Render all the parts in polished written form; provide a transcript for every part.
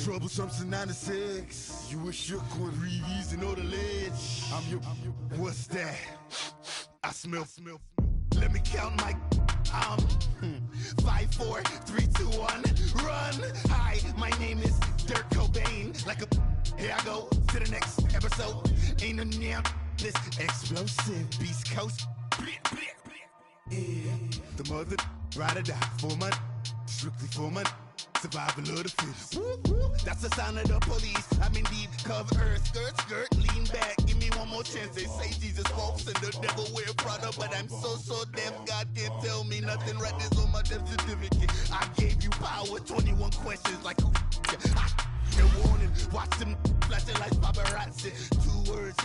Troublesome to 96. You wish you could breathe easy, know the ledge. I'm your. What's that? I smell. Let me count my. 5, 4, 3, 2, 1. Run. Hi, my name is Dirk Cobain. Like a. Here I go to the next episode. Ain't no damn this explosive Beast Coast. Yeah. The mother ride or die for my. Strictly for my. Survival of the fittest. That's the sound of the police. I'm indeed cover earth, skirt, lean back. Give me one more chance. They say Jesus walks and the devil wear Prada, but I'm so deaf. God can't tell me nothing. Right this on my death certificate. I gave you power. 21 questions like who? A warning. Watch them flashing like paparazzi. 2 words.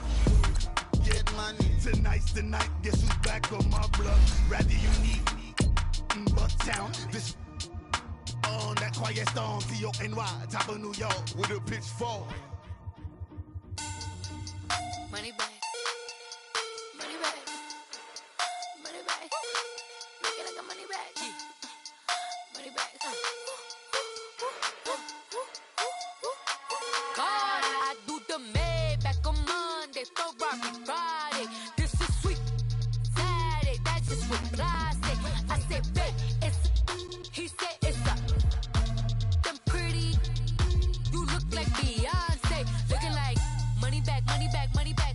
Get money. Tonight's the night. Guess who's back on my block? Rather unique. Bucktown. This. On that quiet stone, C-O-N-Y, top of New York, with a pitchfork. Money back. Money back. Money back. Make it like a money back. Money back. God, I do the Maybach on Monday, Ferrari Friday. This is sweet Saturday, that's just what I say. I say, babe, it's, he said it's a. Like Beyonce, looking like money back, money back, money back,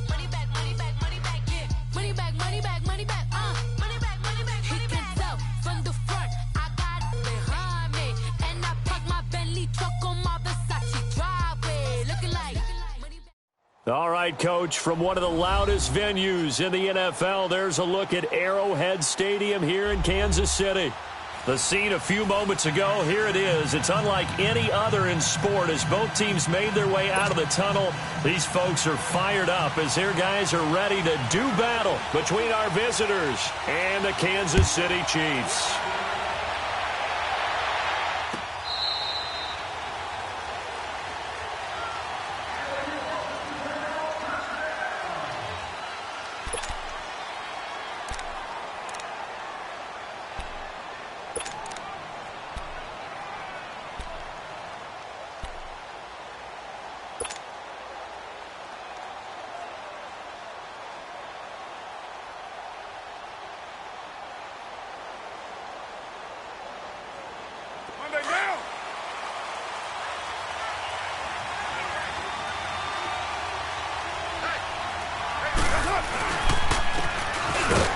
money back, money back, money back, yeah, money back, money back, money back, money back, money back, money back. He can tell from the front, I got it behind me, and I park my Bentley truck on my Versace driveway, looking like money back. All right, Coach, from one of the loudest venues in the NFL, there's a look at Arrowhead Stadium here in Kansas City. The scene a few moments ago, here it is. It's unlike any other in sport as both teams made their way out of the tunnel. These folks are fired up as their guys are ready to do battle between our visitors and the Kansas City Chiefs.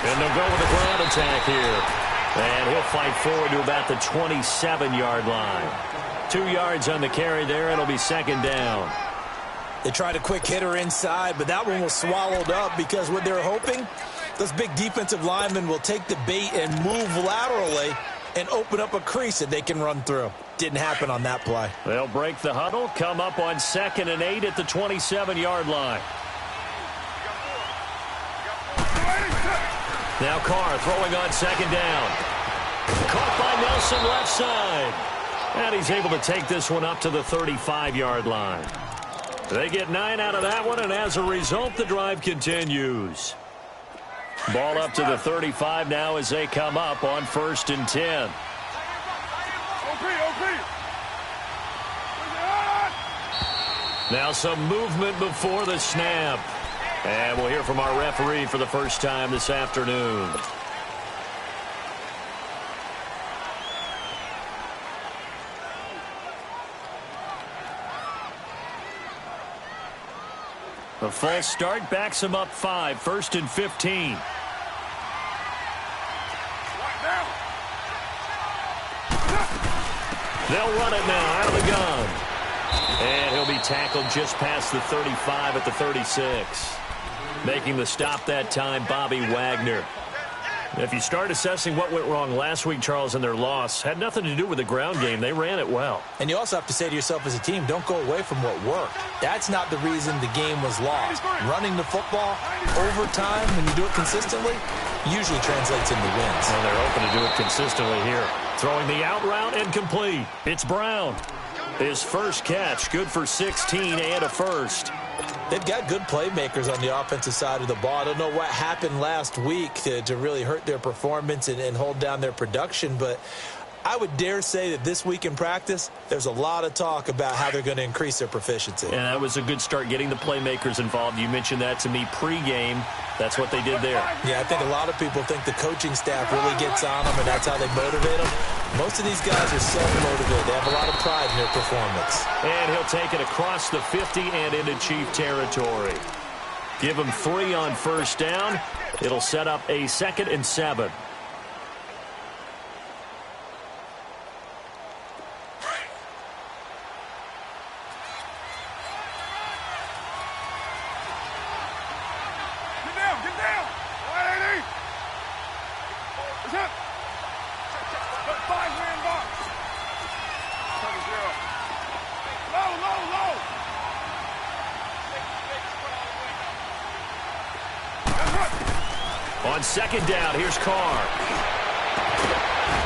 And they'll go with a ground attack here. And he'll fight forward to about the 27-yard line. 2 yards on the carry there. It'll be second down. They tried a quick hitter inside, but that one was swallowed up because what they're hoping, those big defensive linemen will take the bait and move laterally and open up a crease that they can run through. Didn't happen on that play. They'll break the huddle, come up on 2nd and 8 at the 27-yard line. Now Carr throwing on 2nd down. Caught by Nelson left side. And he's able to take this one up to the 35-yard line. They get 9 out of that one, and as a result, the drive continues. Ball up to the 35 now as they come up on 1st and 10. Now some movement before the snap. And we'll hear from our referee for the first time this afternoon. The false start backs him up 5, 1st and 15. They'll run it now out of the gun. And he'll be tackled just past the 35 at the 36. Making the stop that time, Bobby Wagner. If you start assessing what went wrong last week, Charles, in their loss, had nothing to do with the ground game. They ran it well. And you also have to say to yourself as a team, don't go away from what worked. That's not the reason the game was lost. Running the football over time, when you do it consistently, usually translates into wins. Well, they're hoping to do it consistently here. Throwing the out route and complete. It's Brown. His first catch, good for 16 and a first. They've got good playmakers on the offensive side of the ball. I don't know what happened last week to really hurt their performance and hold down their production, but I would dare say that this week in practice, there's a lot of talk about how they're going to increase their proficiency. And that was a good start, getting the playmakers involved. You mentioned that to me pregame. That's what they did there. Yeah, I think a lot of people think the coaching staff really gets on them, and that's how they motivate them. Most of these guys are self-motivated. They have a lot of pride in their performance. And he'll take it across the 50 and into Chief territory. Give him 3 on first down. It'll set up a 2nd and 7. On 2nd down, here's Carr.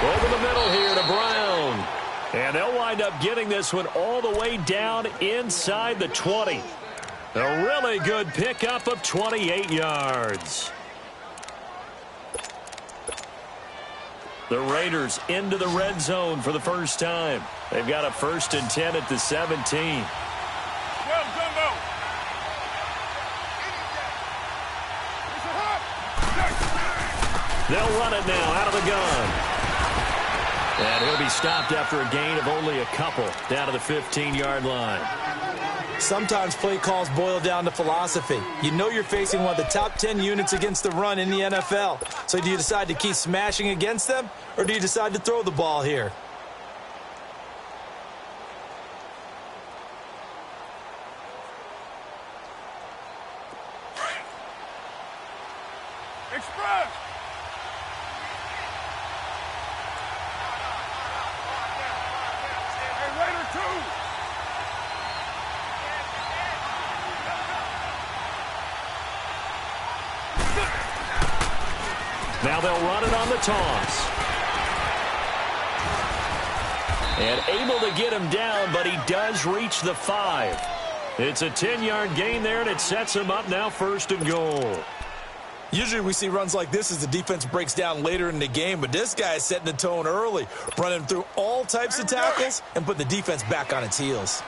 Over the middle here to Brown. And they'll wind up getting this one all the way down inside the 20. A really good pickup of 28 yards. The Raiders into the red zone for the first time. They've got a 1st and 10 at the 17. They'll run it now out of the gun. And he'll be stopped after a gain of only a couple down to the 15-yard line. Sometimes play calls boil down to philosophy. You know you're facing one of the top 10 units against the run in the NFL. So do you decide to keep smashing against them, or do you decide to throw the ball here? Express! Hey, Raider 2! Now they'll run it on the toss. And able to get him down, but he does reach the 5. It's a 10-yard gain there, and it sets him up now 1st and goal. Usually we see runs like this as the defense breaks down later in the game, but this guy is setting the tone early, running through all types of tackles and putting the defense back on its heels.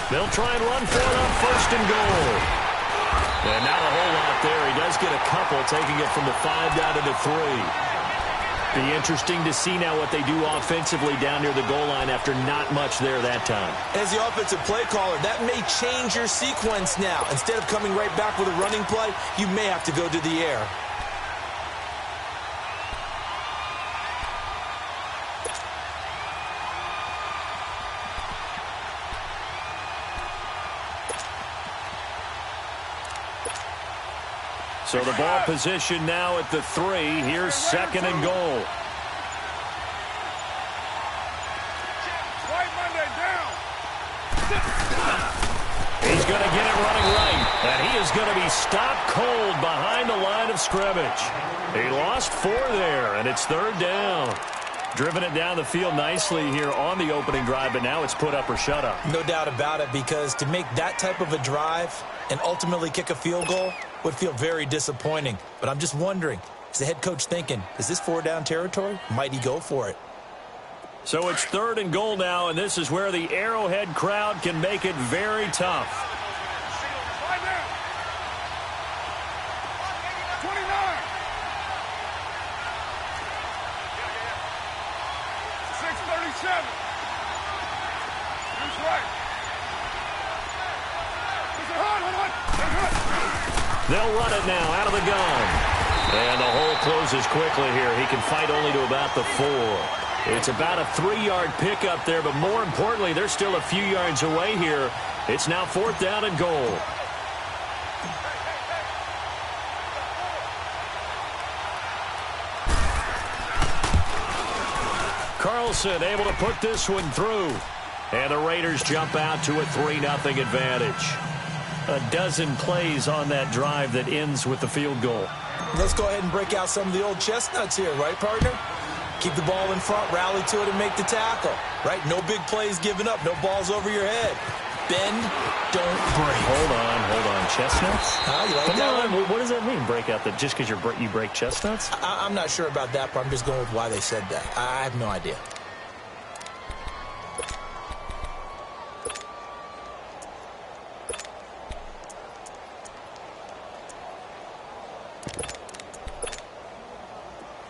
They'll try and run for it on 1st and goal. And not a whole lot there. He does get a couple, taking it from the 5 down to the 3. Be interesting to see now what they do offensively down near the goal line after not much there that time. As the offensive play caller, that may change your sequence now. Instead of coming right back with a running play, you may have to go to the air. So the ball position now at the 3. Here's 2nd and goal. He's going to get it running right. And he is going to be stopped cold behind the line of scrimmage. He lost 4 there, and it's 3rd down. Driven it down the field nicely here on the opening drive, but now it's put up or shut up. No doubt about it, because to make that type of a drive and ultimately kick a field goal would feel very disappointing. But I'm just wondering, is the head coach thinking, is this 4-down territory? Might he go for it? So it's 3rd and goal now, and this is where the Arrowhead crowd can make it very tough. 29! They'll run it now out of the gun. And the hole closes quickly here. He can fight only to about the 4. It's about a 3-yard pickup there, but more importantly, they're still a few yards away here. It's now 4th down and goal. Carlson able to put this one through. And the Raiders jump out to a 3-0 advantage. A dozen plays on that drive that ends with the field goal. Let's go ahead and break out some of the old chestnuts here, right, partner? Keep the ball in front, rally to it, and make the tackle, right? No big plays given up, no balls over your head. Bend, don't break. Hold on. Chestnuts? You like Come that on. one? What does that mean, break out? Just because you break chestnuts? I'm not sure about that, but I'm just going with why they said that. I have no idea.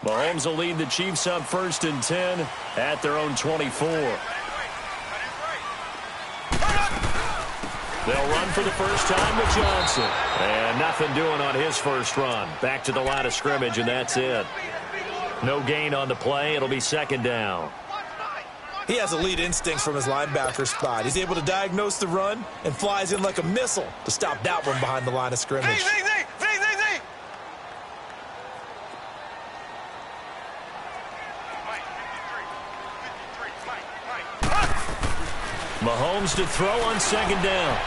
Mahomes will lead the Chiefs up 1st and 10 at their own 24. They'll run for the first time with Johnson. And nothing doing on his first run. Back to the line of scrimmage, and that's it. No gain on the play. It'll be 2nd down. He has elite instincts from his linebacker spot. He's able to diagnose the run and flies in like a missile to stop that one behind the line of scrimmage. Mahomes to throw on 2nd down.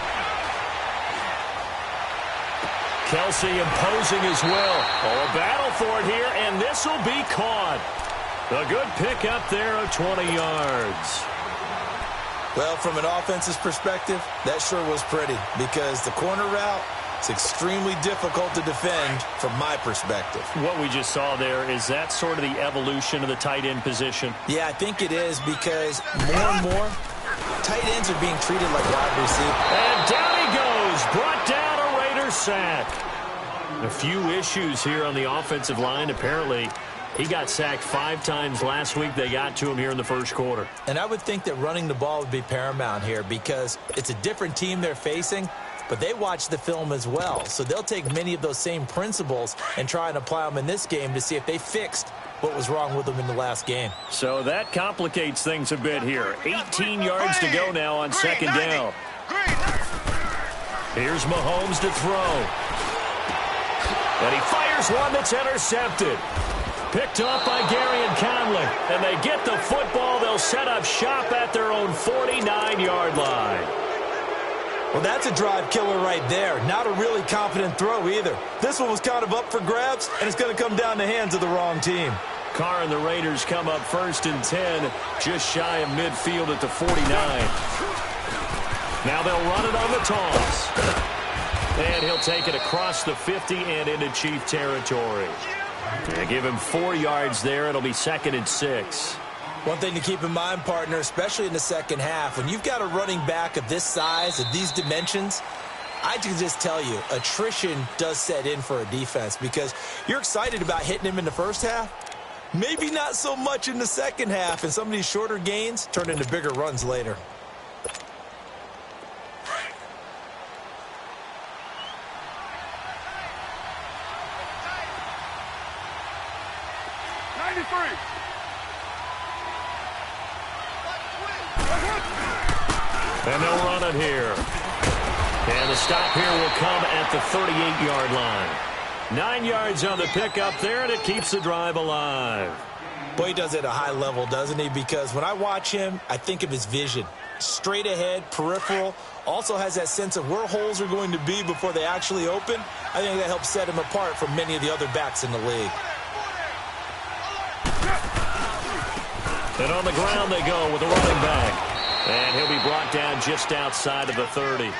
Kelsey imposing his will. A battle for it here, and this will be caught. A good pickup there of 20 yards. Well, from an offensive perspective, that sure was pretty because the corner route is extremely difficult to defend from my perspective. What we just saw there, is that sort of the evolution of the tight end position? Yeah, I think it is because more and more tight ends are being treated like wide receivers. And down he goes. Brought down a Raider sack. A few issues here on the offensive line. Apparently, he got sacked 5 times last week. They got to him here in the first quarter. And I would think that running the ball would be paramount here because it's a different team they're facing, but they watch the film as well. So they'll take many of those same principles and try and apply them in this game to see if they fixed what was wrong with them in the last game. So that complicates things a bit here. 18 yards to go now on 2nd down. Here's Mahomes to throw. And he fires one that's intercepted. Picked off by Gary and Conley. And they get the football. They'll set up shop at their own 49-yard line. Well, that's a drive killer right there. Not a really confident throw either. This one was kind of up for grabs, and it's going to come down the hands of the wrong team. Carr and the Raiders come up 1st and 10, just shy of midfield at the 49. Now they'll run it on the toss. And he'll take it across the 50 and into Chief territory. They give him 4 yards there. It'll be 2nd and 6. One thing to keep in mind, partner, especially in the second half, when you've got a running back of this size, of these dimensions, I can just tell you, attrition does set in for a defense because you're excited about hitting him in the first half. Maybe not so much in the second half, and some of these shorter gains turn into bigger runs later. And they'll run it here. And the stop here will come at the 38-yard line. 9 yards on the pickup there, and it keeps the drive alive. Boy, he does it at a high level, doesn't he? Because when I watch him, I think of his vision. Straight ahead, peripheral. Also has that sense of where holes are going to be before they actually open. I think that helps set him apart from many of the other backs in the league. And on the ground they go with the running back. And he'll be brought down just outside of the 30.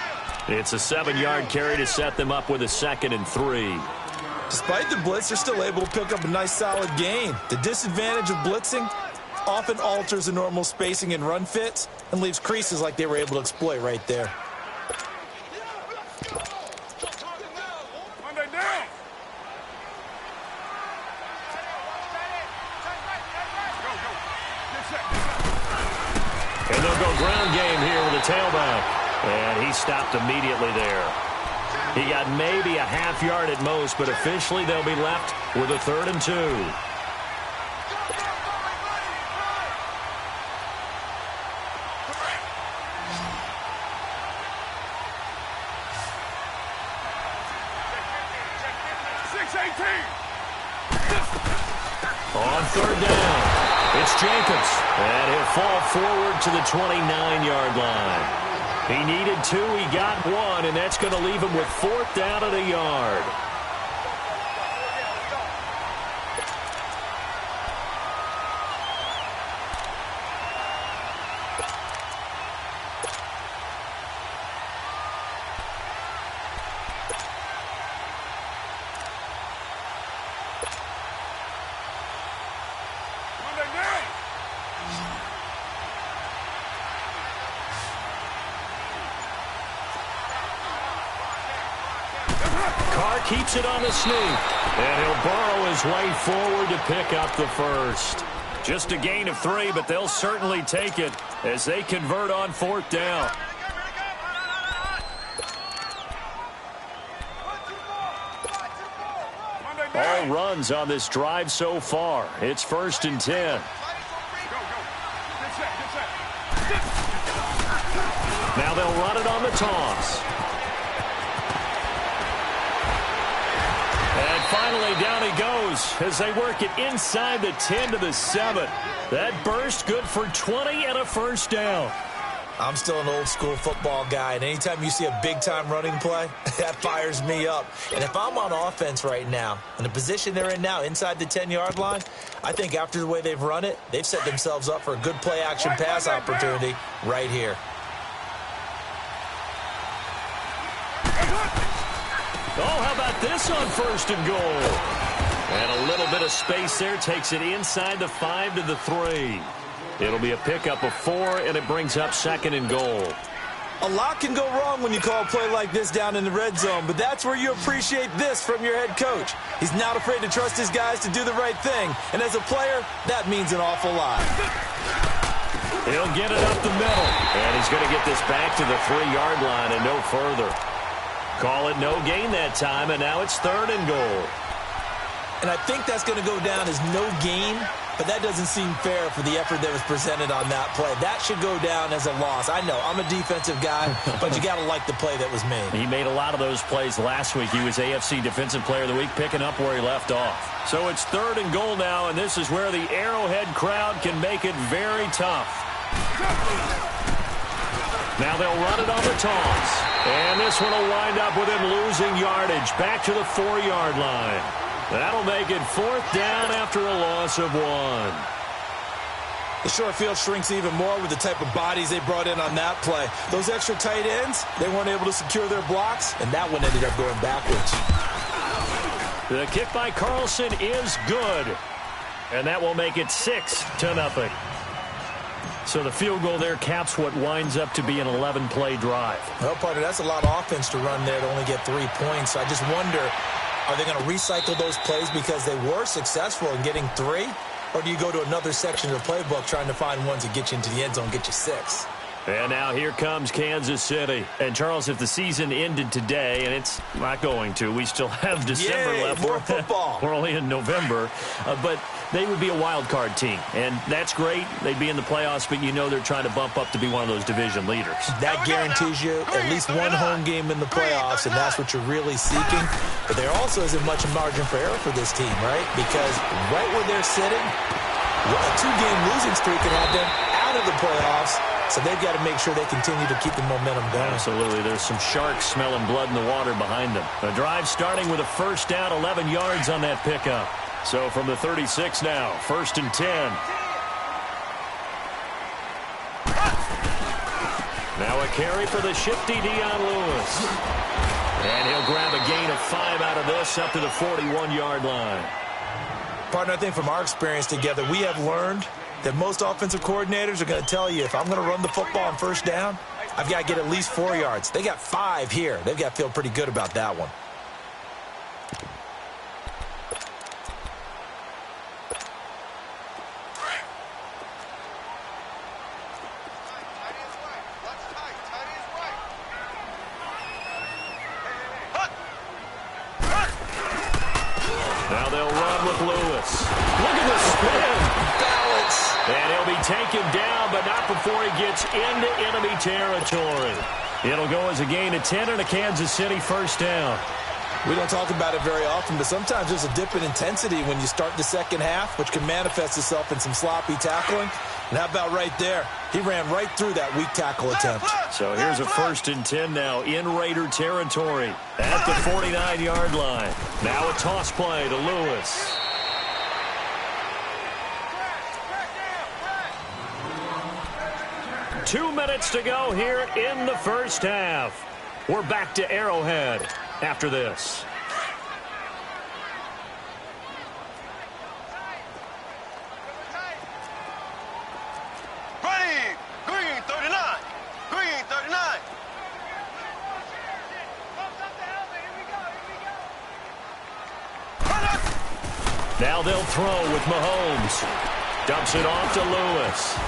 It's a 7-yard carry to set them up with a 2nd and 3. Despite the blitz, they're still able to pick up a nice solid gain. The disadvantage of blitzing often alters the normal spacing and run fits and leaves creases like they were able to exploit right there. And they'll go ground game here with a tailback. And he stopped immediately there. He got maybe a half yard at most, but officially they'll be left with a 3rd and 2. On 3rd down, it's Jacobs, and he'll fall forward to the 29-yard line. He needed 2, he got 1, and that's going to leave him with 4th down at a yard. Carr keeps it on the sneak. And he'll burrow his way forward to pick up the first. Just a gain of 3, but they'll certainly take it as they convert on 4th down. All runs on this drive so far. It's 1st and 10. Now they'll run it on the toss. And finally, down he goes as they work it inside the 10 to the 7. That burst good for 20 and a first down. I'm still an old-school football guy, and anytime you see a big-time running play, that fires me up. And if I'm on offense right now, in the position they're in now, inside the 10-yard line, I think after the way they've run it, they've set themselves up for a good play-action pass opportunity right here. Oh, how about this on 1st and goal? And a little bit of space there takes it inside the 5 to the 3. It'll be a pickup of 4, and it brings up 2nd and goal. A lot can go wrong when you call a play like this down in the red zone, but that's where you appreciate this from your head coach. He's not afraid to trust his guys to do the right thing, and as a player, that means an awful lot. He'll get it up the middle, and he's going to get this back to the 3-yard line and no further. Call it no gain that time, and now it's 3rd and goal. And I think that's going to go down as no gain, but that doesn't seem fair for the effort that was presented on that play. That should go down as a loss. I know, I'm a defensive guy, but you got to like the play that was made. He made a lot of those plays last week. He was AFC Defensive Player of the Week, picking up where he left off. So it's 3rd and goal now, and this is where the Arrowhead crowd can make it very tough. Now they'll run it on the toss. And this one will wind up with him losing yardage back to the 4-yard line. That'll make it 4th down after a loss of 1. The short field shrinks even more with the type of bodies they brought in on that play. Those extra tight ends, they weren't able to secure their blocks, and that one ended up going backwards. The kick by Carlson is good. And that will make it 6-0. So the field goal there caps what winds up to be an 11-play drive. Well, partner, that's a lot of offense to run there to only get 3 points. So I just wonder, are they going to recycle those plays because they were successful in getting 3? Or do you go to another section of the playbook trying to find ones that get you into the end zone, get you 6? And now here comes Kansas City. And, Charles, if the season ended today, and it's not going to, we still have December left. More football. We're only in November. But they would be a wild card team. And that's great. They'd be in the playoffs, but you know they're trying to bump up to be one of those division leaders. That guarantees you at least one home game in the playoffs, and that's what you're really seeking. But there also isn't much margin for error for this team, right? Because right where they're sitting, a 2-game losing streak can have them out of the playoffs. So they've got to make sure they continue to keep the momentum going. Absolutely. There's some sharks smelling blood in the water behind them. A drive starting with a first down, 11 yards on that pickup. So from the 36 now, 1st and 10. Now a carry for the shifty Dion Lewis. And he'll grab a gain of 5 out of this up to the 41-yard line. Partner, I think from our experience together, we have learned that most offensive coordinators are going to tell you, if I'm going to run the football on first down, I've got to get at least 4 yards. They got 5 here. They've got to feel pretty good about that one. Now they'll run with Lewis. Look at the spin. And he'll be taken down, but not before he gets into enemy territory. It'll go as a gain of 10 and a Kansas City first down. We don't talk about it very often, but sometimes there's a dip in intensity when you start the second half, which can manifest itself in some sloppy tackling. And how about right there? He ran right through that weak tackle attempt. So here's a 1st and 10 now in Raider territory at the 49-yard line. Now a toss play to Lewis. Two minutes to go here in the first half. We're back to Arrowhead after this. Green 39. Green 39. Now they'll throw with Mahomes. Dumps it off to Lewis.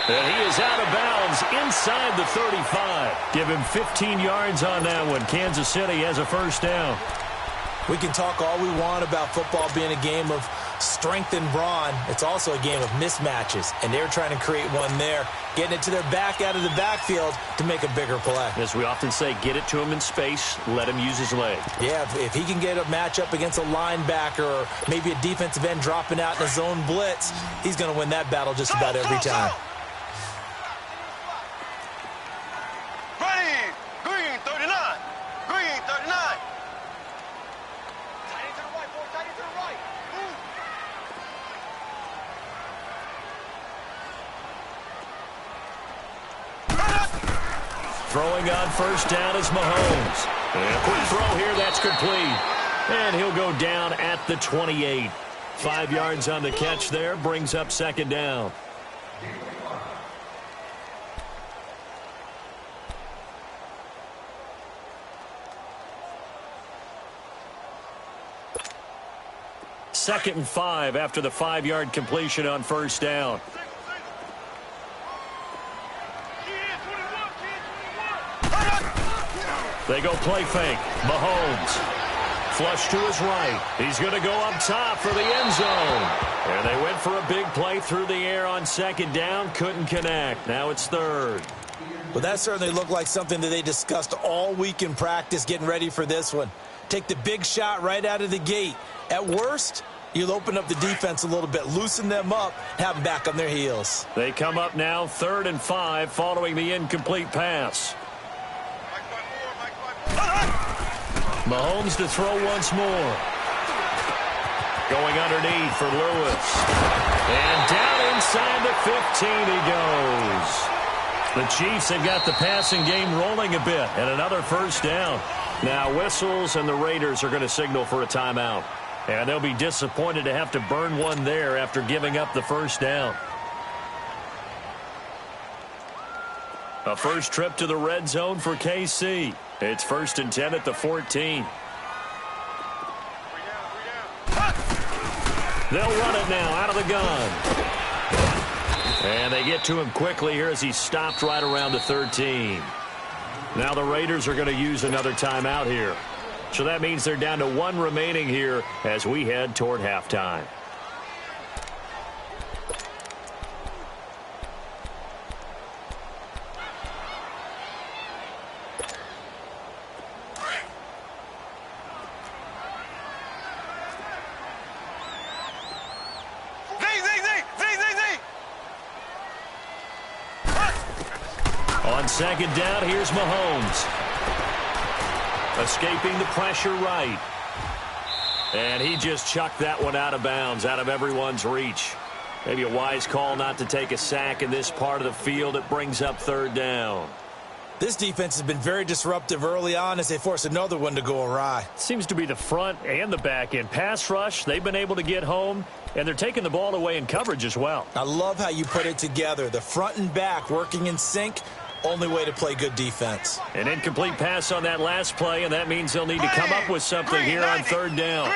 And he is out of bounds inside the 35. Give him 15 yards on that one. Kansas City has a first down. We can talk all we want about football being a game of strength and brawn. It's also a game of mismatches, and they're trying to create one there, getting it to their back out of the backfield to make a bigger play. As we often say, get it to him in space, let him use his leg. Yeah, if he can get a matchup against a linebacker or maybe a defensive end dropping out in a zone blitz, he's going to win that battle just about every time. Green 39. Green 39. Throwing on first down is Mahomes. And a quick throw here, that's complete. And he'll go down at the 28. 5 yards on the catch there, brings up second down. Second and 5 after the 5-yard completion on first down. They go play fake. Mahomes. Flush to his right. He's going to go up top for the end zone. And they went for a big play through the air on second down. Couldn't connect. Now it's third. Well, that certainly looked like something that they discussed all week in practice getting ready for this one. Take the big shot right out of the gate. At worst, you'll open up the defense a little bit, loosen them up, have them back on their heels. They come up now 3rd and 5 following the incomplete pass. Mahomes to throw once more. Going underneath for Lewis. And down inside the 15 he goes. The Chiefs have got the passing game rolling a bit, and another first down. Now whistles, and the Raiders are going to signal for a timeout. And they'll be disappointed to have to burn one there after giving up the first down. A first trip to the red zone for KC. It's 1st and 10 at the 14. They'll run it now out of the gun. And they get to him quickly here as he's stopped right around the 13. Now the Raiders are going to use another timeout here. So that means they're down to 1 remaining here as we head toward halftime. On second down, here's Mahomes. Escaping the pressure right. And he just chucked that one out of bounds, out of everyone's reach. Maybe a wise call not to take a sack in this part of the field. It brings up 3rd down. This defense has been very disruptive early on as they force another one to go awry. Seems to be the front and the back end. Pass rush, they've been able to get home, and they're taking the ball away in coverage as well. I love how you put it together. The front and back working in sync. Only way to play good defense. An incomplete pass on that last play, and that means they'll need to come up with something here on 3rd down.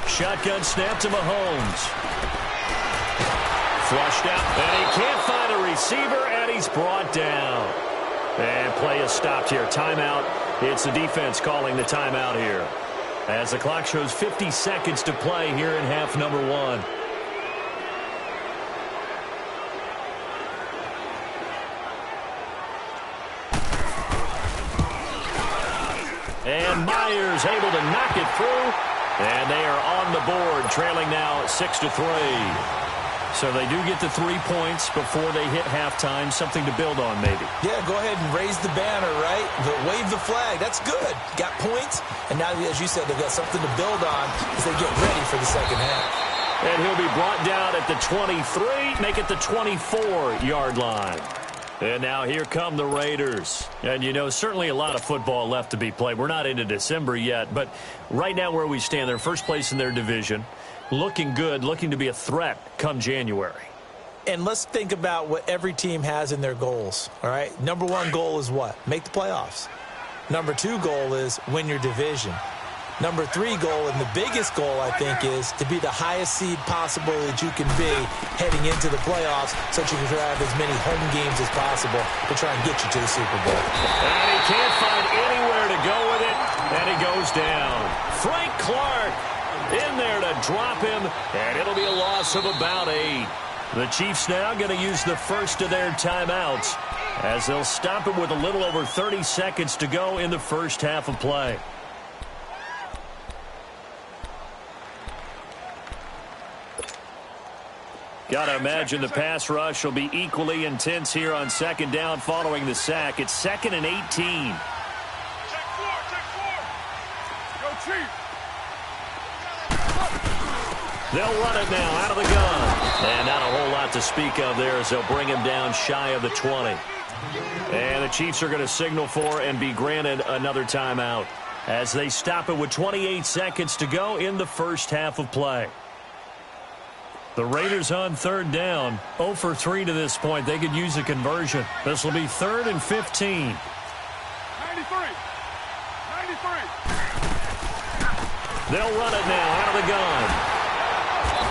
Shotgun snap to Mahomes. Flushed out, and he can't find a receiver, and he's brought down. And play is stopped here. Timeout. It's the defense calling the timeout here. As the clock shows 50 seconds to play here in half number 1. And Myers able to knock it through. And they are on the board, trailing now 6-3. So they do get the 3 points before they hit halftime. Something to build on, maybe. Yeah, go ahead and raise the banner, right? But wave the flag. That's good. Got points. And now, as you said, they've got something to build on as they get ready for the second half. And he'll be brought down at the 23, make it the 24-yard line. And now here come the Raiders. And, you know, certainly a lot of football left to be played. We're not into December yet, but right now where we stand, they're first place in their division, looking good, looking to be a threat come January. And let's think about what every team has in their goals, all right? Number one goal is what? Make the playoffs. Number two goal is win your division. Number three goal, and the biggest goal, I think, is to be the highest seed possible that you can be heading into the playoffs so that you can have as many home games as possible to try and get you to the Super Bowl. And he can't find anywhere to go with it, and he goes down. Frank Clark in there to drop him, and it'll be a loss of about 8. The Chiefs now going to use the first of their timeouts as they'll stop it with a little over 30 seconds to go in the first half of play. Got to imagine the pass rush will be equally intense here on second down following the sack. It's 2nd and 18. Check 4. Go Chiefs. They'll run it now out of the gun. And not a whole lot to speak of there as they'll bring him down shy of the 20. And the Chiefs are going to signal for and be granted another timeout as they stop it with 28 seconds to go in the first half of play. The Raiders on third down, 0 for 3 to this point. They could use a conversion. This will be 3rd and 15. 93. They'll run it now out of the gun.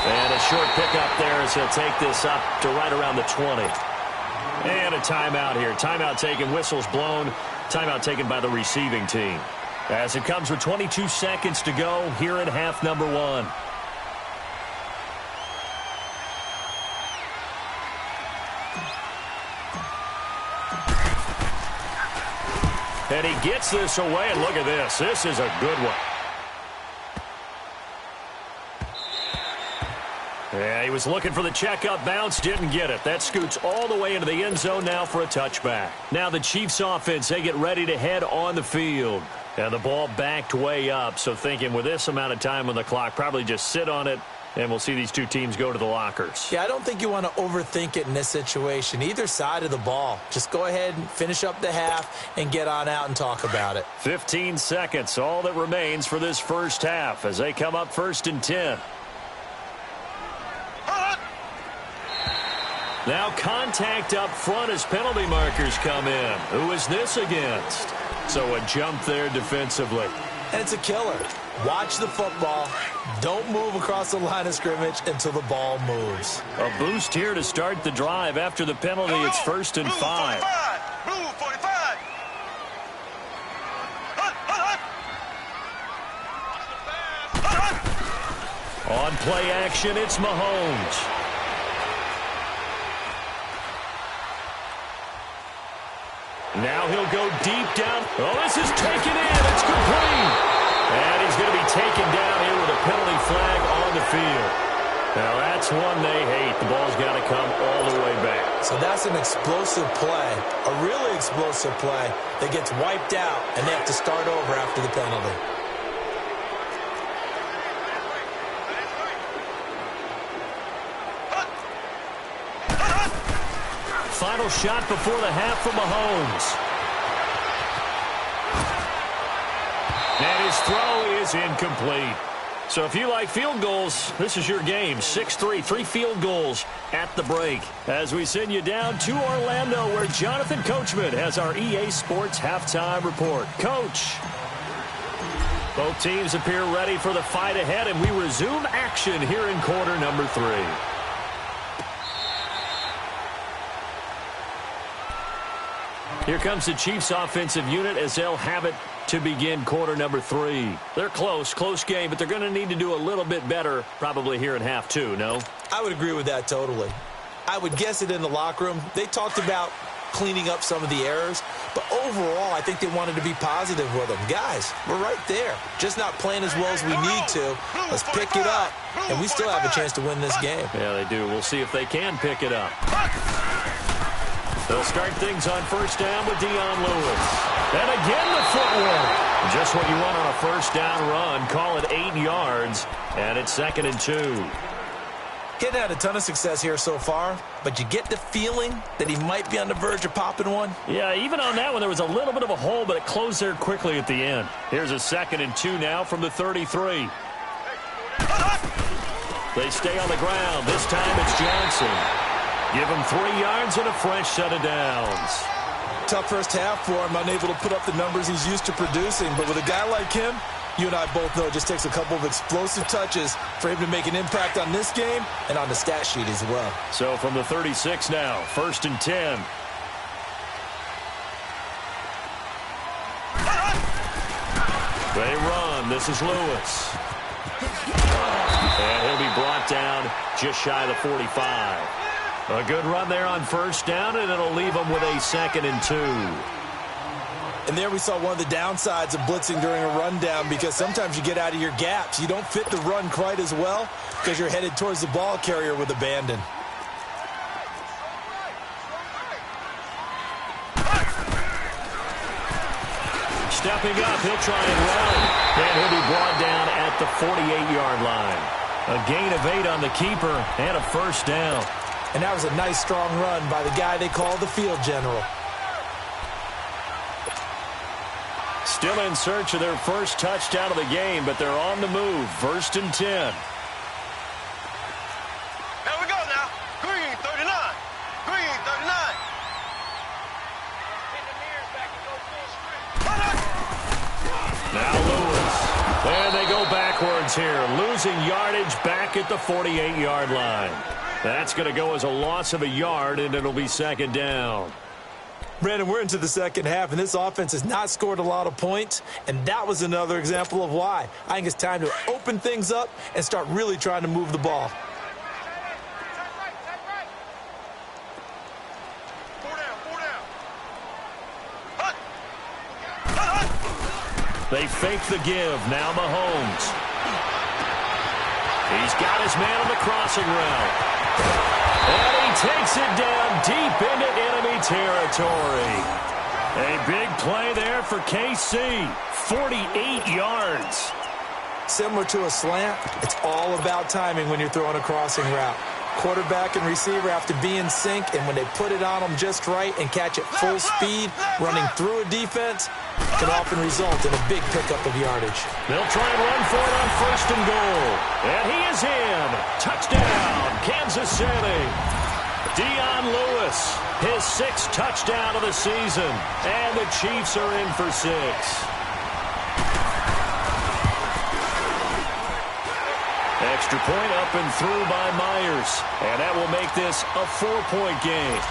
And a short pickup there as he'll take this up to right around the 20. And a timeout here. Timeout taken, whistles blown. Timeout taken by the receiving team. As it comes with 22 seconds to go here in half number 1. And he gets this away, and look at this. This is a good one. Yeah, he was looking for the checkup bounce, didn't get it. That scoots all the way into the end zone now for a touchback. Now the Chiefs offense, they get ready to head on the field. And the ball backed way up, so thinking with this amount of time on the clock, probably just sit on it, and we'll see these two teams go to the lockers. Yeah, I don't think you want to overthink it in this situation. Either side of the ball. Just go ahead and finish up the half and get on out and talk about it. 15 seconds, all that remains for this first half as they come up 1st and 10. Now contact up front as penalty markers come in. Who is this against? So a jump there defensively. And it's a killer. Watch the football. Don't move across the line of scrimmage until the ball moves. A boost here to start the drive after the penalty. It's 1st and 5. Blue 45. On play action, it's Mahomes. Now he'll go deep down. Oh, this is taken in. It's complete. And he's going to be taken down here with a penalty flag on the field. Now that's one they hate. The ball's got to come all the way back. So that's an explosive play, a really explosive play that gets wiped out, and they have to start over after the penalty. Final shot before the half from Mahomes. And his throw is incomplete. So if you like field goals, this is your game. 6-3, 3 field goals at the break. As we send you down to Orlando, where Jonathan Coachman has our EA Sports halftime report. Coach. Both teams appear ready for the fight ahead, and we resume action here in quarter number 3. Here comes the Chiefs offensive unit as they'll have it to begin quarter number 3. They're close game, but they're going to need to do a little bit better probably here in half 2, no? I would agree with that totally. I would guess it in the locker room. They talked about cleaning up some of the errors, but overall I think they wanted to be positive with them. Guys, we're right there. Just not playing as well as we need to. Let's pick it up, and we still have a chance to win this game. Yeah, they do. We'll see if they can pick it up. They'll start things on first down with Dion Lewis. And again the footwork. Just what you want on a first down run. Call it 8 yards. And it's 2nd and 2. He hadn't had a ton of success here so far, but you get the feeling that he might be on the verge of popping one. Yeah, even on that one, there was a little bit of a hole, but it closed there quickly at the end. Here's a 2nd and 2 now from the 33. They stay on the ground. This time it's Johnson. Give him 3 yards and a fresh set of downs. Tough first half for him, unable to put up the numbers he's used to producing, but with a guy like him, you and I both know it just takes a couple of explosive touches for him to make an impact on this game and on the stat sheet as well. So from the 36 now, 1st and 10. They run. This is Lewis. And he'll be brought down just shy of the 45. A good run there on 1st down, and it'll leave them with a 2nd and 2. And there we saw one of the downsides of blitzing during a rundown, because sometimes you get out of your gaps. You don't fit the run quite as well because you're headed towards the ball carrier with abandon. Stepping up, he'll try and run. And he'll be brought down at the 48-yard line. A gain of 8 on the keeper and a 1st down. And that was a nice, strong run by the guy they call the field general. Still in search of their first touchdown of the game, but they're on the move. 1st and 10. There we go now. Green, 39. Green, 39. Now Lewis. And they go backwards here. Losing yardage back at the 48-yard line. That's going to go as a loss of a yard, and it'll be 2nd down. Brandon, we're into the second half, and this offense has not scored a lot of points, and that was another example of why. I think it's time to open things up and start really trying to move the ball. They fake the give. Now Mahomes. He's got his man on the crossing route. And he takes it down deep into enemy territory. A big play there for KC. 48 yards. Similar to a slant, it's all about timing when you're throwing a crossing route. Quarterback and receiver have to be in sync, and when they put it on them just right and catch it full speed, running through a defense, can often result in a big pickup of yardage. They'll try and run for it on 1st and goal. And he is in. Touchdown, Kansas City. Dion Lewis, his 6th touchdown of the season. And the Chiefs are in for 6. Extra point up and through by Myers. And that will make this a 4-point game.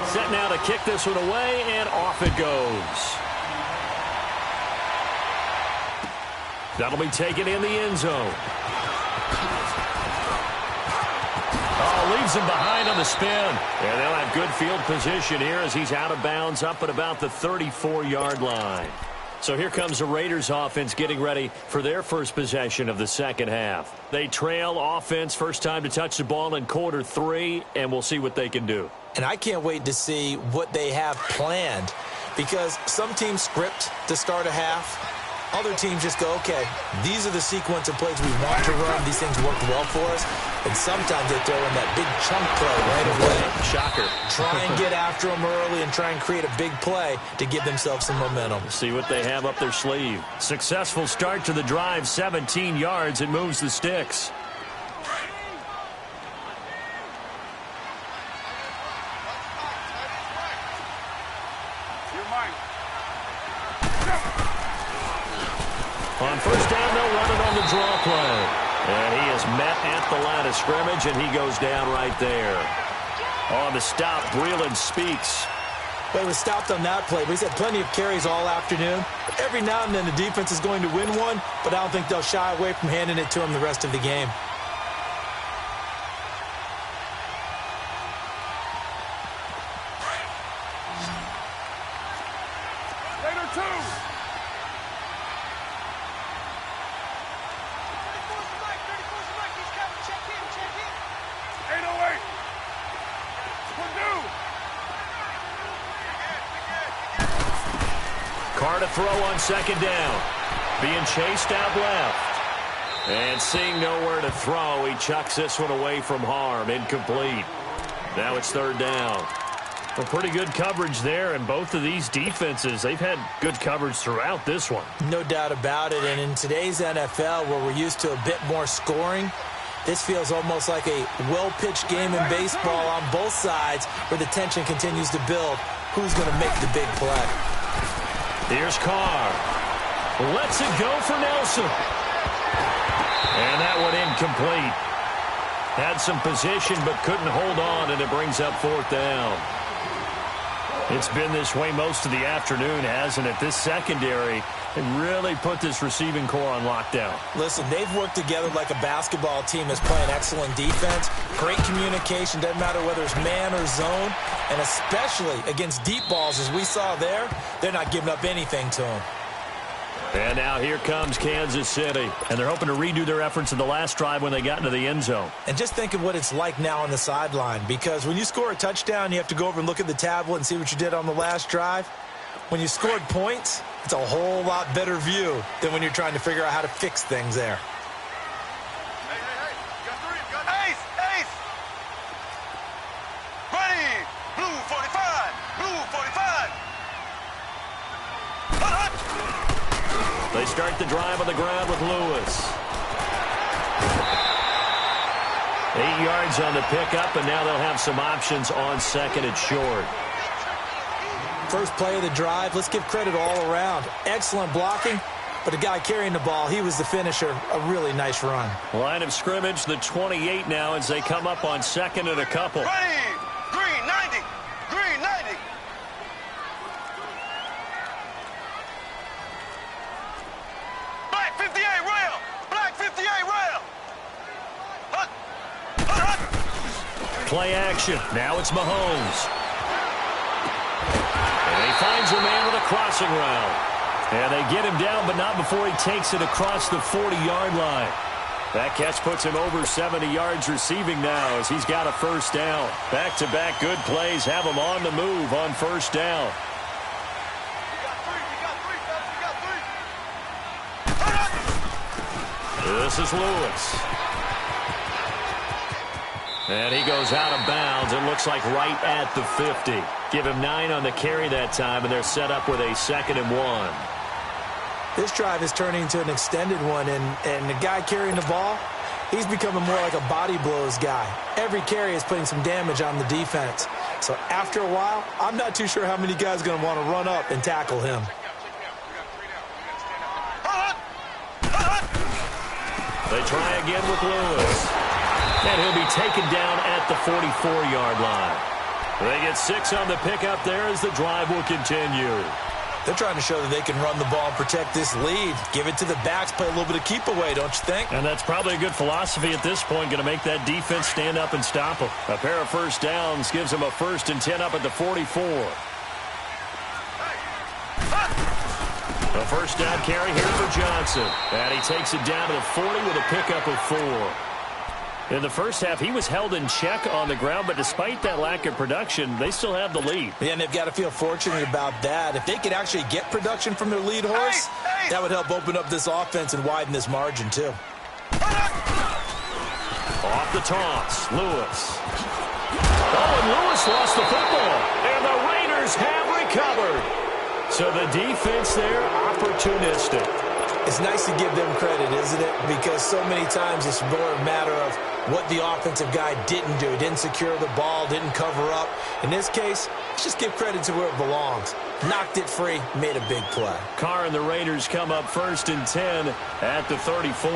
Set now to kick this one away, and off it goes. That'll be taken in the end zone. Oh, leaves him behind on the spin. And they'll have good field position here as he's out of bounds up at about the 34-yard line. So here comes the Raiders offense getting ready for their first possession of the second half. They trail offense, first time to touch the ball in quarter 3, and we'll see what they can do. And I can't wait to see what they have planned, because some teams script to start a half. Other teams just go, okay, these are the sequence of plays we want to run. These things worked well for us. And sometimes they throw in that big chunk play right away. Shocker. Try and get after them early and try and create a big play to give themselves some momentum. See what they have up their sleeve. Successful start to the drive, 17 yards, and moves the sticks. On 1st down, they'll run it on the draw play. And he is met at the line of scrimmage, and he goes down right there. On the stop, Breeland speaks. Well, he was stopped on that play, but he's had plenty of carries all afternoon. Every now and then the defense is going to win one, but I don't think they'll shy away from handing it to him the rest of the game. Carr to throw on 2nd down. being chased out left. And seeing nowhere to throw, he chucks this one away from harm. Incomplete. Now it's third down. Well, pretty good coverage there, and both of these defenses, they've had good coverage throughout this one. No doubt about it, and in today's NFL, where we're used to a bit more scoring, this feels almost like a well-pitched game in baseball on both sides where the tension continues to build. Who's going to make the big play? Here's Carr. Lets it go for Nelson. And that one incomplete. Had some position but couldn't hold on, and it brings up fourth down. It's been this way most of the afternoon, hasn't it? This secondary really put this receiving core on lockdown. Listen, they've worked together like a basketball team that's playing excellent defense. Great communication, doesn't matter whether it's man or zone. And especially against deep balls, as we saw there, they're not giving up anything to them. And now here comes Kansas City. And they're hoping to redo their efforts in the last drive when they got into the end zone. And just think of what it's like now on the sideline. Because when you score a touchdown, you have to go over and look at the tablet and see what you did on the last drive. When you scored points, it's a whole lot better view than when you're trying to figure out how to fix things there. Hey, got three, got ace, ace. Ready, blue 45, blue 45. They start the drive on the ground with Lewis. 8 yards on the pickup, and now they'll have some options on second and short. First play of the drive, let's give credit all around. Excellent blocking, but the guy carrying the ball, he was the finisher. A really nice run. Line of scrimmage, the 28 now as they come up on second and a couple. Ready, green 90, green 90. Black 58 rail, black 58 rail. Play action. Now it's Mahomes. And he finds a man with a crossing route. And they get him down, but not before he takes it across the 40-yard line. That catch puts him over 70 yards receiving now as he's got a first down. Back-to-back good plays have him on the move on first down. This is Lewis. And he goes out of bounds. It looks like right at the 50. Give him 9 on the carry that time, and they're set up with a 2nd and 1. This drive is turning into an extended one, and the guy carrying the ball, he's becoming more like a body blows guy. Every carry is putting some damage on the defense. So after a while, I'm not too sure how many guys are going to want to run up and tackle him. They try again with Lewis. And he'll be taken down at the 44-yard line. They get 6 on the pickup there as the drive will continue. They're trying to show that they can run the ball and protect this lead. Give it to the backs, play a little bit of keep away, don't you think? And that's probably a good philosophy at this point, going to make that defense stand up and stop them. A pair of first downs gives them a 1st and 10 up at the 44. A first down carry here for Johnson. And he takes it down to the 40 with a pickup of 4. In the first half, he was held in check on the ground, but despite that lack of production, they still have the lead. Yeah, and they've got to feel fortunate about that. If they could actually get production from their lead horse, that would help open up this offense and widen this margin, too. Off the toss, Lewis. Oh, and Lewis lost the football, and the Raiders have recovered. So the defense there, opportunistic. It's nice to give them credit, isn't it? Because so many times it's more a matter of what the offensive guy didn't do. He didn't secure the ball, didn't cover up. In this case, let's just give credit to where it belongs. Knocked it free, made a big play. Carr and the Raiders come up 1st and 10 at the 34.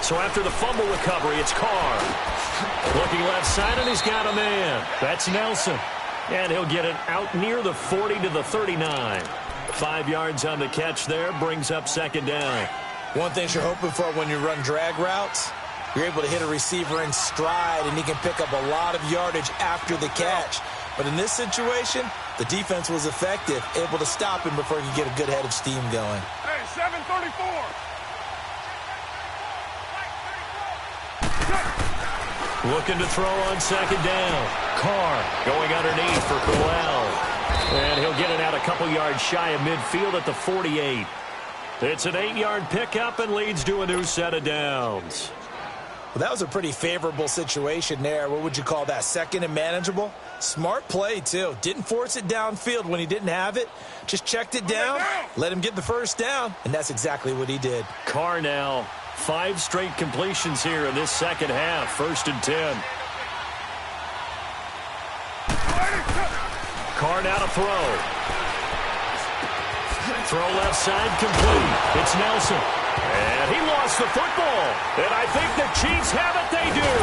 So after the fumble recovery, it's Carr. Looking left side, and he's got a man. That's Nelson. And he'll get it out near the 40 to the 39. 5 yards on the catch there, brings up 2nd down. One thing you're hoping for when you run drag routes, you're able to hit a receiver in stride, and he can pick up a lot of yardage after the catch. But in this situation, the defense was effective, able to stop him before he could get a good head of steam going. Hey, 734. Looking to throw on 2nd down. Carr going underneath for Crowell. And he'll get it out a couple yards shy of midfield at the 48. It's an 8-yard pickup and leads to a new set of downs. Well, that was a pretty favorable situation there. What would you call that? Second and manageable? Smart play, too. Didn't force it downfield when he didn't have it. Just checked it down, let him get the first down, and that's exactly what he did. Carr now, 5 straight completions here in this second half. 1st and 10. Carr now to throw. Throw left side complete. It's Nelson. And he lost the football. And I think the Chiefs have it. They do.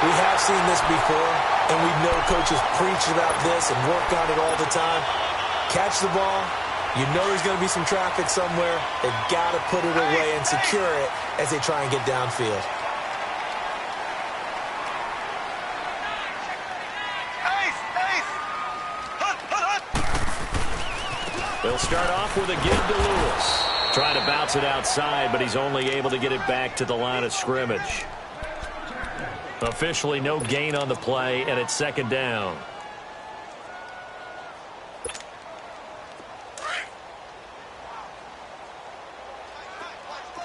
We have seen this before, and we know coaches preach about this and work on it all the time. Catch the ball. You know there's going to be some traffic somewhere. They've got to put it away and secure it as they try and get downfield. They'll start off with a give to Lewis. Trying to bounce it outside, but he's only able to get it back to the line of scrimmage. Officially no gain on the play, and it's 2nd down.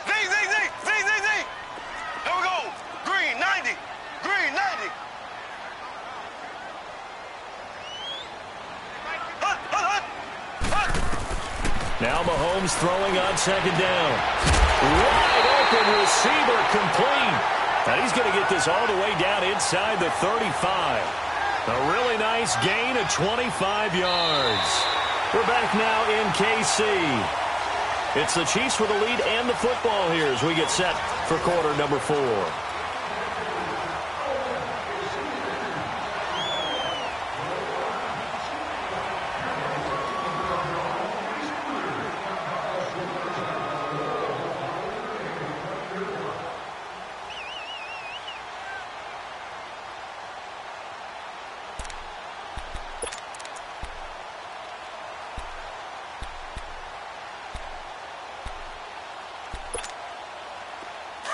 Here we go. Green, 90. Green, 90. Now Mahomes throwing on 2nd down. Wide open receiver complete. And he's going to get this all the way down inside the 35. A really nice gain of 25 yards. We're back now in KC. It's the Chiefs with the lead and the football here as we get set for quarter number 4.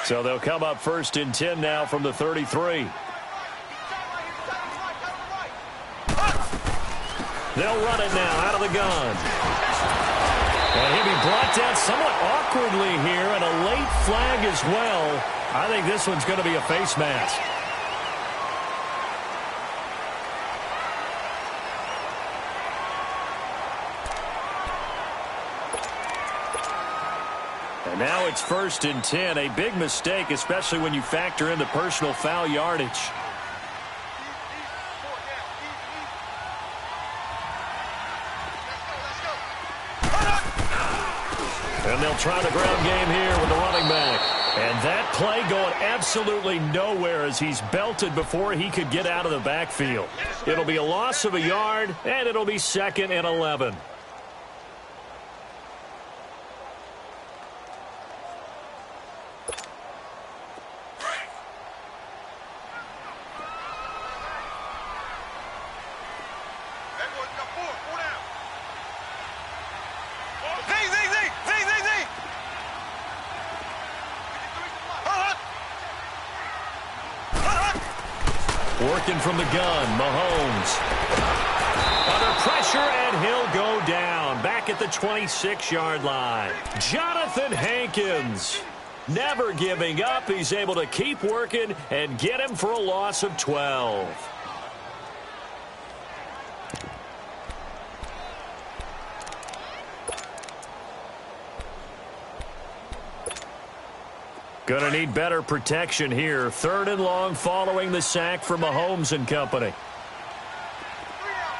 So they'll come up 1st and 10 now from the 33. They'll run it now out of the gun. And he'll be brought down somewhat awkwardly here, and a late flag as well. I think this one's going to be a face mask. And now it's 1st and 10. A big mistake, especially when you factor in the personal foul yardage. And they'll try the ground game here with the running back. And that play going absolutely nowhere as he's belted before he could get out of the backfield. It'll be a loss of a yard, and it'll be 2nd and 11. Working from the gun, Mahomes. Under pressure, and he'll go down. Back at the 26-yard line. Jonathan Hankins. Never giving up. He's able to keep working and get him for a loss of 12. Going to need better protection here. 3rd and long following the sack from Mahomes and company. Here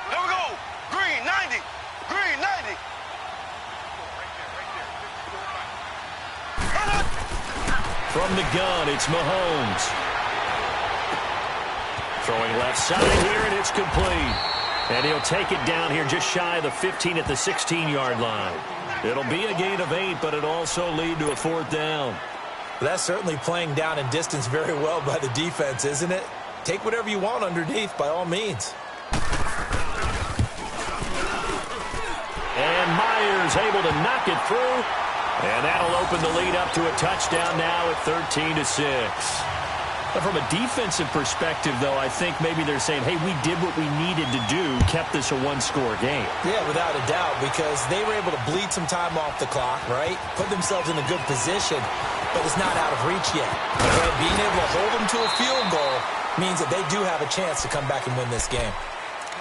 we go. Green, 90. Green, 90. From the gun, it's Mahomes. Throwing left side here, and it's complete. And he'll take it down here just shy of the 15 at the 16-yard line. It'll be a gain of 8, but it'll also lead to a 4th down. That's certainly playing down in distance very well by the defense, isn't it? Take whatever you want underneath, by all means. And Myers able to knock it through. And that'll open the lead up to a touchdown now at 13-6. But from a defensive perspective, though, I think maybe they're saying, hey, we did what we needed to do, kept this a one-score game. Yeah, without a doubt, because they were able to bleed some time off the clock, right? Put themselves in a good position, but it's not out of reach yet. And being able to hold them to a field goal means that they do have a chance to come back and win this game.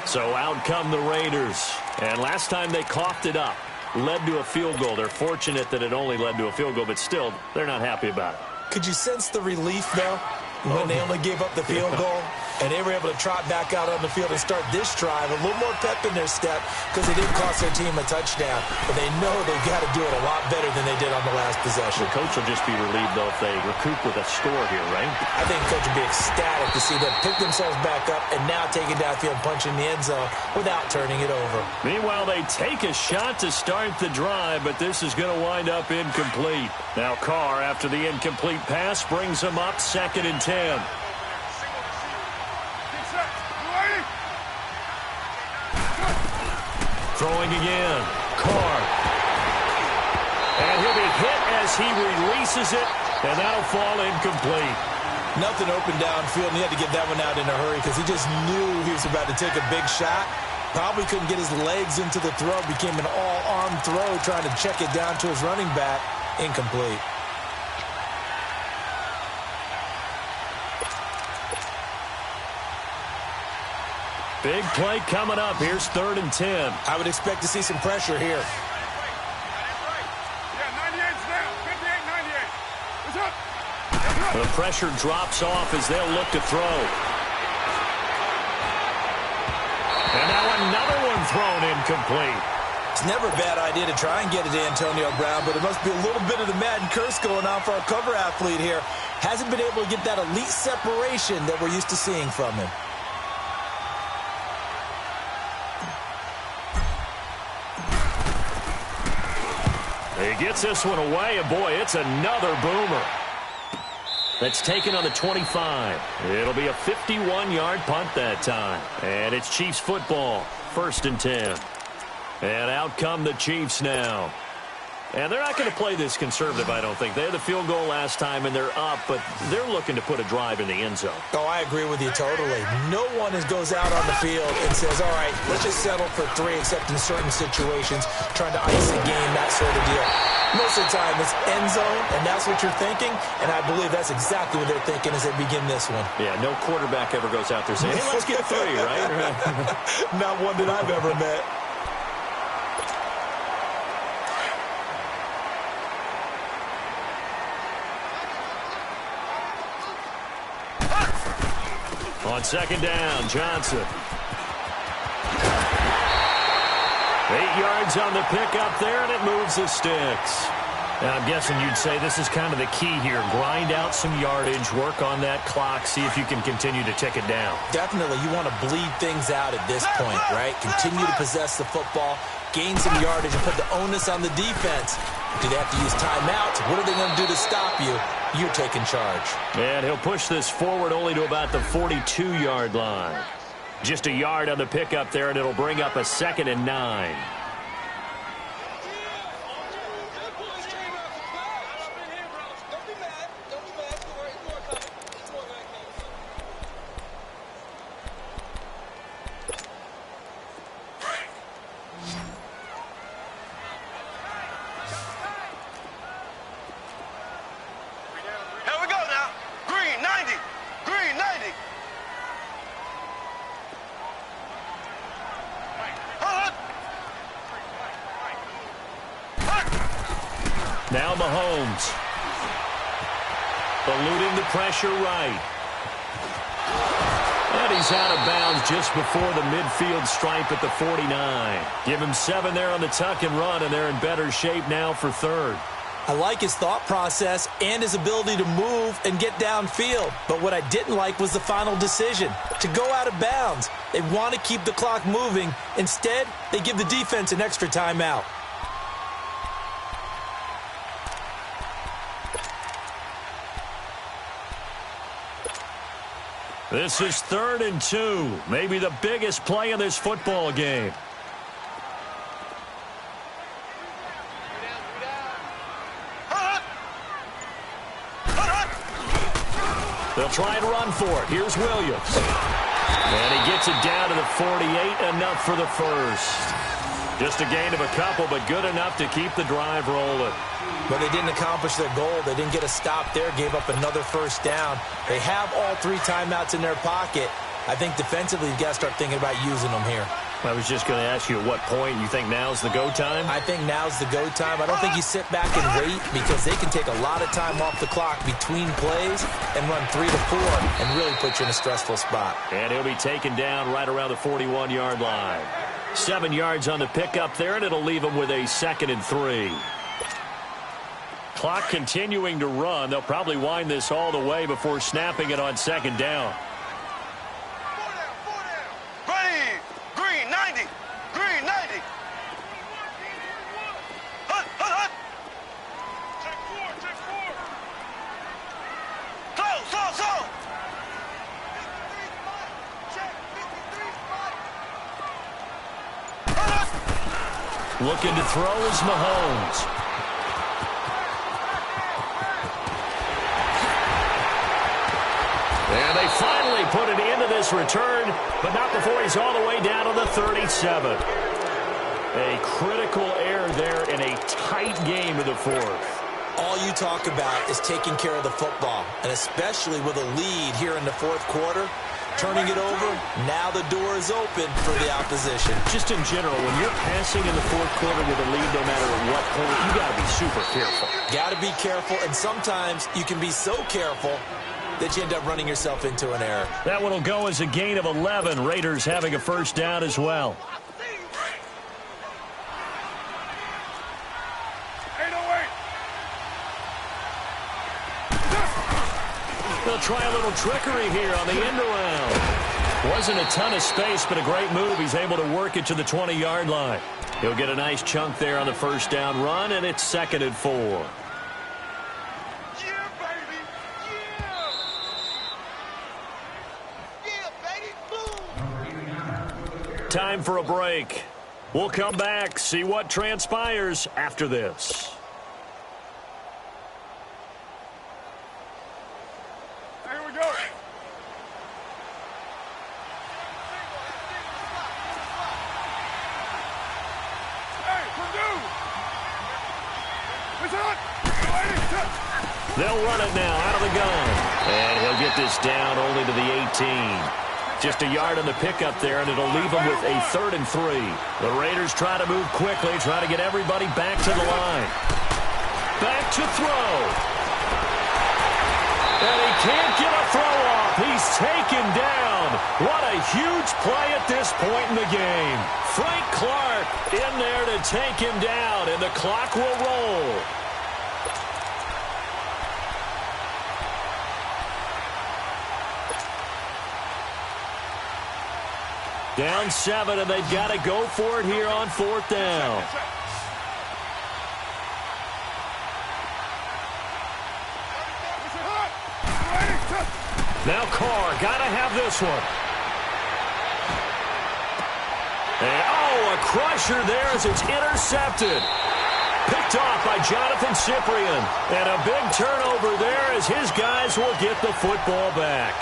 So out come the Raiders. And last time they coughed it up, led to a field goal. They're fortunate that it only led to a field goal, but still, they're not happy about it. Could you sense the relief, though, when they only gave up the field goal? And they were able to trot back out on the field and start this drive. A little more pep in their step because they didn't cost their team a touchdown. But they know they've got to do it a lot better than they did on the last possession. The coach will just be relieved, though, if they recoup with a score here, right? I think the coach will be ecstatic to see them pick themselves back up and now take it downfield and punch in the end zone without turning it over. Meanwhile, they take a shot to start the drive, but this is going to wind up incomplete. Now Carr, after the incomplete pass, brings them up 2nd and 10. Throwing again. Carr. And he'll be hit as he releases it, and that'll fall incomplete. Nothing open downfield, and he had to get that one out in a hurry because he just knew he was about to take a big shot. Probably couldn't get his legs into the throw. Became an all-arm throw trying to check it down to his running back. Incomplete. Big play coming up. Here's 3rd and 10. I would expect to see some pressure here. The pressure drops off as they'll look to throw. And now another one thrown incomplete. It's never a bad idea to try and get it to Antonio Brown, but it must be a little bit of the Madden curse going on for our cover athlete here. Hasn't been able to get that elite separation that we're used to seeing from him. He gets this one away, and boy, it's another boomer. That's taken on the 25. It'll be a 51-yard punt that time. And it's Chiefs football, 1st and 10. And out come the Chiefs now. And they're not going to play this conservative, I don't think. They had the field goal last time, and they're up, but they're looking to put a drive in the end zone. Oh, I agree with you totally. No one goes out on the field and says, all right, let's just settle for 3, except in certain situations, trying to ice a game, that sort of deal. Most of the time, it's end zone, and that's what you're thinking, and I believe that's exactly what they're thinking as they begin this one. Yeah, no quarterback ever goes out there saying, hey, let's get 3, right? Not one that I've ever met. On 2nd down, Johnson. 8 yards on the pickup there, and it moves the sticks. Now, I'm guessing you'd say this is kind of the key here. Grind out some yardage, work on that clock, see if you can continue to tick it down. Definitely. You want to bleed things out at this point, right? Continue to possess the football, gain some yardage, and put the onus on the defense. Do they have to use timeouts? What are they going to do to stop you? You're taking charge. And he'll push this forward only to about the 42-yard line. Just a yard on the pickup there, and it'll bring up a 2nd and 9. Now Mahomes. Eluding the pressure right. And he's out of bounds just before the midfield stripe at the 49. Give him 7 there on the tuck and run, and they're in better shape now for 3rd. I like his thought process and his ability to move and get downfield. But what I didn't like was the final decision, to go out of bounds. They want to keep the clock moving. Instead, they give the defense an extra timeout. This is 3rd and 2, maybe the biggest play in this football game. They'll try and run for it. Here's Williams. And he gets it down to the 48, enough for the first. Just a gain of a couple, but good enough to keep the drive rolling. But they didn't accomplish their goal. They didn't get a stop there, gave up another first down. They have all 3 timeouts in their pocket. I think defensively you've got to start thinking about using them here. I was just going to ask you at what point you think now's the go time? I think now's the go time. I don't think you sit back and wait because they can take a lot of time off the clock between plays and run 3 to 4 and really put you in a stressful spot. And he'll be taken down right around the 41-yard line. 7 yards on the pickup there, and it'll leave him with a 2nd and 3. Clock continuing to run. They'll probably wind this all the way before snapping it on 2nd down. Ready. Green 90. Green 90. Hut, hut, hut. Check 4. Close, close, close. Looking to throw is Mahomes. And they finally put it into this return, but not before he's all the way down to the 37. A critical error there in a tight game in the 4th. All you talk about is taking care of the football, and especially with a lead here in the 4th quarter. Turning it over, now the door is open for the opposition. Just in general, when you're passing in the 4th quarter with a lead, no matter at what point, you got to be super careful. Got to be careful, and sometimes you can be so careful that you end up running yourself into an error. That one will go as a gain of 11. Raiders having a first down as well. They'll try a little trickery here on the end around. Wasn't a ton of space, but a great move. He's able to work it to the 20-yard line. He'll get a nice chunk there on the first down run, and it's 2nd and 4. Yeah, baby. Yeah. Yeah, baby. Boom. Time for a break. We'll come back, see what transpires after this. They'll run it now out of the gun. And he'll get this down only to the 18. Just a yard on the pickup there, and it'll leave him with a 3rd and 3. The Raiders try to move quickly, try to get everybody back to the line. Back to throw. And he can't get a throw off. He's taken down. What a huge play at this point in the game. Frank Clark in there to take him down, and the clock will roll. Down 7, and they've got to go for it here on 4th down. Now Carr, got to have this one. And, oh, a crusher there as it's intercepted. Picked off by Jonathan Cyprien. And a big turnover there as his guys will get the football back.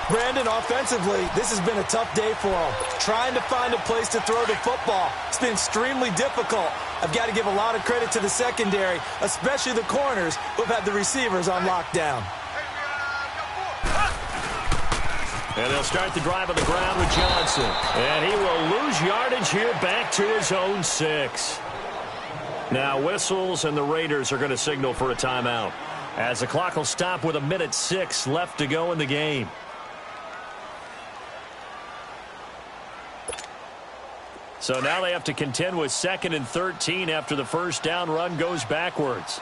Brandon, offensively, this has been a tough day for him. Trying to find a place to throw the football. It's been extremely difficult. I've got to give a lot of credit to the secondary, especially the corners who have had the receivers on lockdown. And they'll start the drive on the ground with Johnson. And he will lose yardage here back to his own 6. Now whistles, and the Raiders are going to signal for a timeout, as the clock will stop with 1:06 left to go in the game. So now they have to contend with 2nd and 13 after the first down run goes backwards.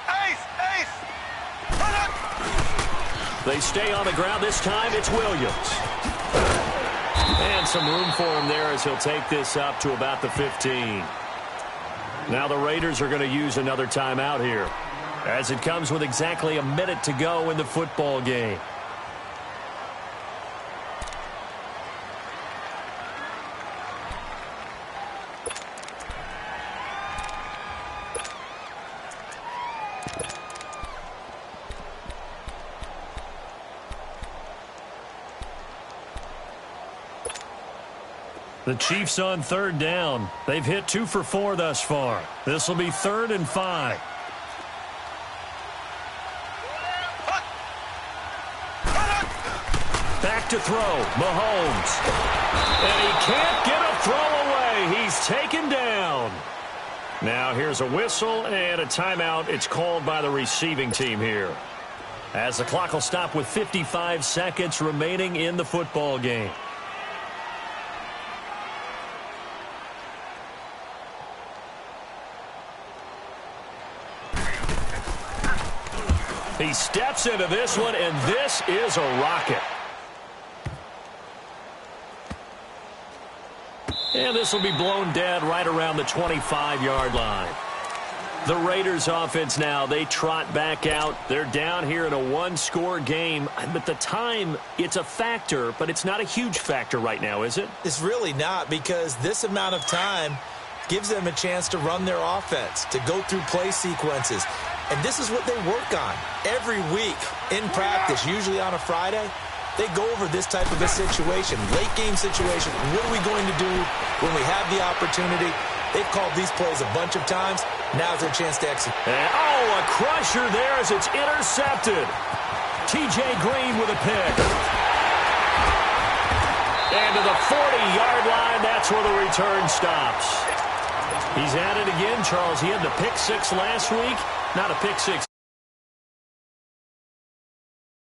Ace! They stay on the ground. This time it's Williams. And some room for him there as he'll take this up to about the 15. Now the Raiders are going to use another timeout here, as it comes with exactly 1 minute to go in the football game. The Chiefs on third down. They've hit 2 for 4 thus far. This will be 3rd and 5. Back to throw. Mahomes. And he can't get a throw away. He's taken down. Now here's a whistle and a timeout. It's called by the receiving team here, as the clock will stop with 55 seconds remaining in the football game. He steps into this one, and this is a rocket. And this will be blown dead right around the 25-yard line. The Raiders offense now, they trot back out. They're down here in a one-score game. But the time, it's a factor, but it's not a huge factor right now, is it? It's really not, because this amount of time gives them a chance to run their offense, to go through play sequences. And this is what they work on every week in practice, usually on a Friday. They go over this type of a situation, late game situation. What are we going to do when we have the opportunity? They've called these plays a bunch of times. Now's their chance to execute. And, a crusher there as it's intercepted. T.J. Green with a pick. And to the 40-yard line, that's where the return stops. He's at it again, Charles. He had the pick 6 last week. Not a pick 6.